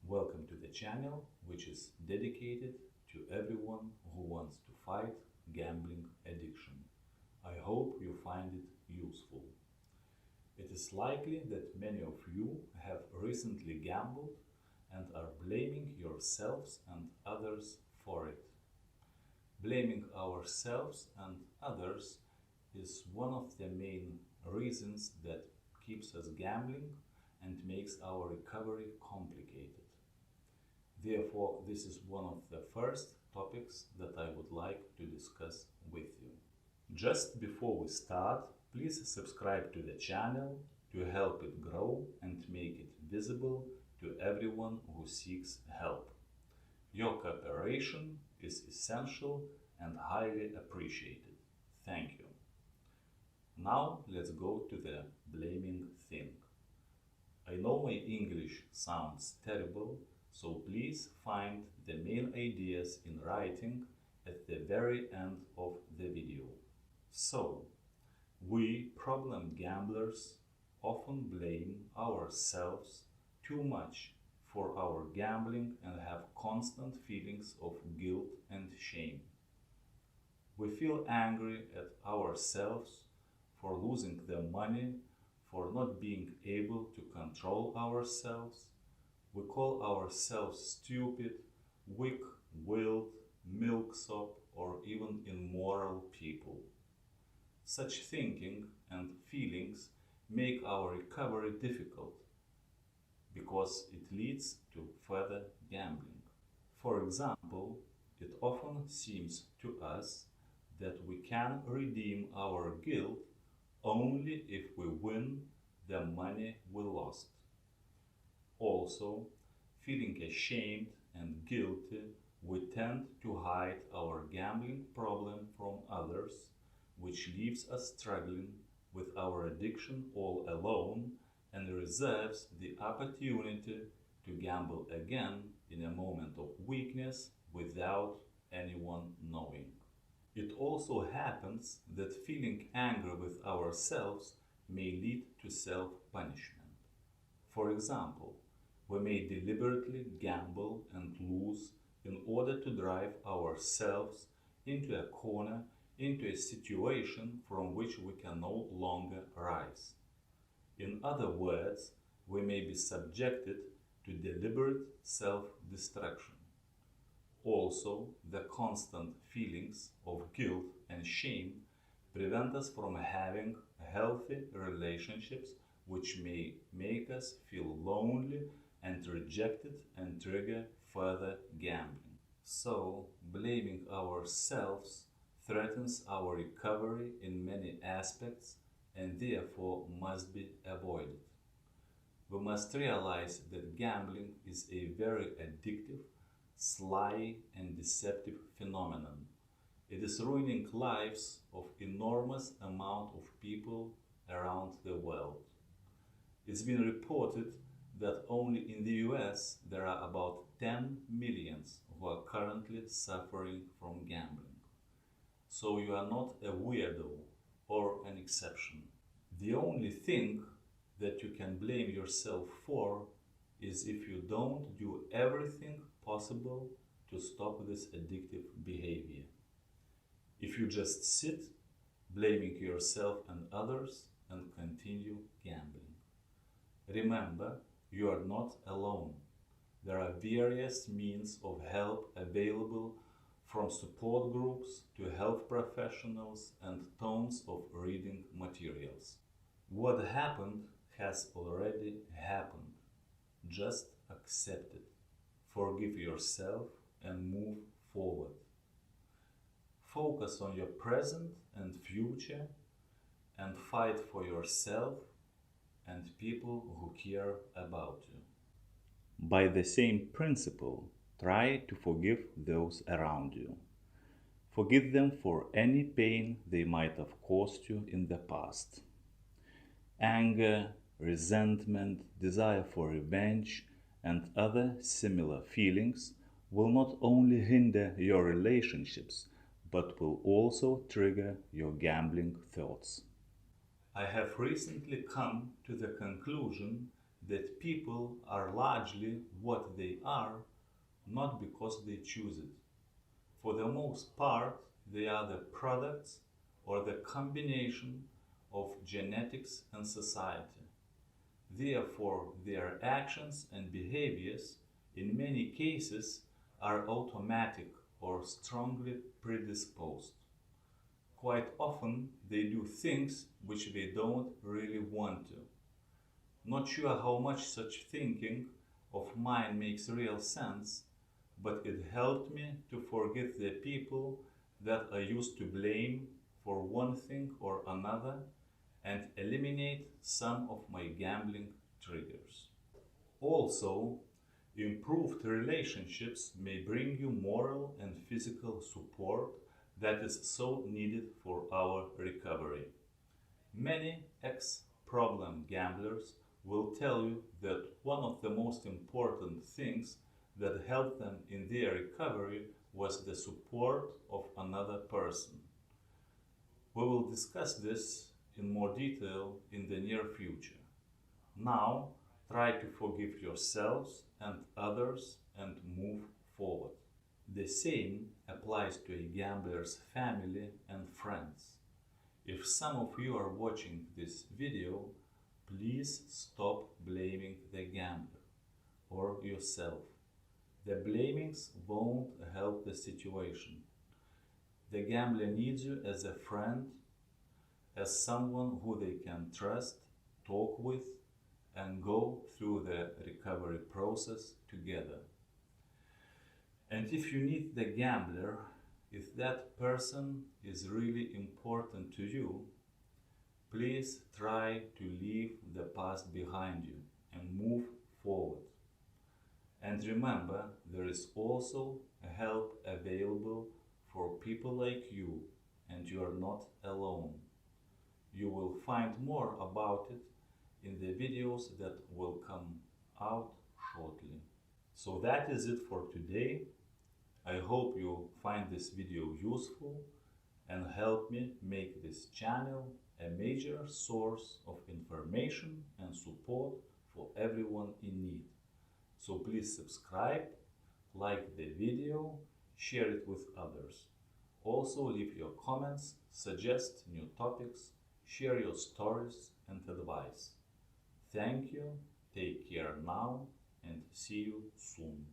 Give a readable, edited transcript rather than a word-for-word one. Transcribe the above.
Welcome to the channel, which is dedicated to everyone who wants to fight gambling addiction. I hope you find it useful. It is likely that many of you have recently gambled and are blaming yourselves and others for it. Blaming ourselves and others is one of the main reasons that keeps us gambling and makes our recovery complicated. Therefore, this is one of the first topics that I would like to discuss with you. Just before we start, please subscribe to the channel to help it grow and make it visible to everyone who seeks help. Your cooperation is essential and highly appreciated. Thank you. Now let's go to the blaming thing. I know my English sounds terrible, so please find the main ideas in writing at the very end of the video. So, we problem gamblers often blame ourselves too much for our gambling and have constant feelings of guilt and shame. We feel angry at ourselves for losing the money, for not being able to control ourselves. We call ourselves stupid, weak-willed, milksop, or even immoral people. Such thinking and feelings make our recovery difficult because it leads to further gambling. For example, it often seems to us that we can redeem our guilt only if we win the money we lost. Also, feeling ashamed and guilty, we tend to hide our gambling problem from others, which leaves us struggling with our addiction all alone and reserves the opportunity to gamble again in a moment of weakness without anyone knowing. It also happens that feeling angry with ourselves may lead to self-punishment. For example, we may deliberately gamble and lose in order to drive ourselves into a corner, into a situation from which we can no longer rise. In other words, we may be subjected to deliberate self-destruction. Also, the constant feelings of guilt and shame prevent us from having healthy relationships, which may make us feel lonely and rejected and trigger further gambling. So, blaming ourselves threatens our recovery in many aspects and therefore must be avoided. We must realize that gambling is a very addictive, sly and deceptive phenomenon. It is ruining lives of enormous amount of people around the world. It's been reported that only in the US there are about 10 million who are currently suffering from gambling. So you are not a weirdo or an exception. The only thing that you can blame yourself for is if you don't do everything possible to stop this addictive behavior. If you just sit, blaming yourself and others, and continue gambling. Remember, you are not alone. There are various means of help available, from support groups to health professionals and tons of reading materials. What happened has already happened. Just accept it. Forgive yourself and move forward. Focus on your present and future and fight for yourself and people who care about you. By the same principle, try to forgive those around you. Forgive them for any pain they might have caused you in the past. Anger, resentment, desire for revenge, and other similar feelings will not only hinder your relationships, but will also trigger your gambling thoughts. I have recently come to the conclusion that people are largely what they are not because they choose it. For the most part, they are the products or the combination of genetics and society. Therefore, their actions and behaviors in many cases are automatic or strongly predisposed. Quite often, they do things which they don't really want to. Not sure how much such thinking of mine makes real sense, but it helped me to forget the people that I used to blame for one thing or another and eliminate some of my gambling triggers. Also, improved relationships may bring you moral and physical support that is so needed for our recovery. Many ex-problem gamblers will tell you that one of the most important things that helped them in their recovery was the support of another person. We will discuss this in more detail in the near future. Now, try to forgive yourselves and others and move forward. The same applies to a gambler's family and friends. If some of you are watching this video, please stop blaming the gambler or yourself. The blamings won't help the situation. The gambler needs you as a friend, as someone who they can trust, talk with, and go through the recovery process together. And if you need the gambler, if that person is really important to you, please try to leave the past behind you and move forward. And remember, there is also help available for people like you, and you are not alone. You will find more about it in the videos that will come out shortly. So that is it for today. I hope you find this video useful and help me make this channel a major source of information and support for everyone in need. So please subscribe, like the video, share it with others. Also leave your comments, suggest new topics, share your stories and advice. Thank you, take care now, and see you soon.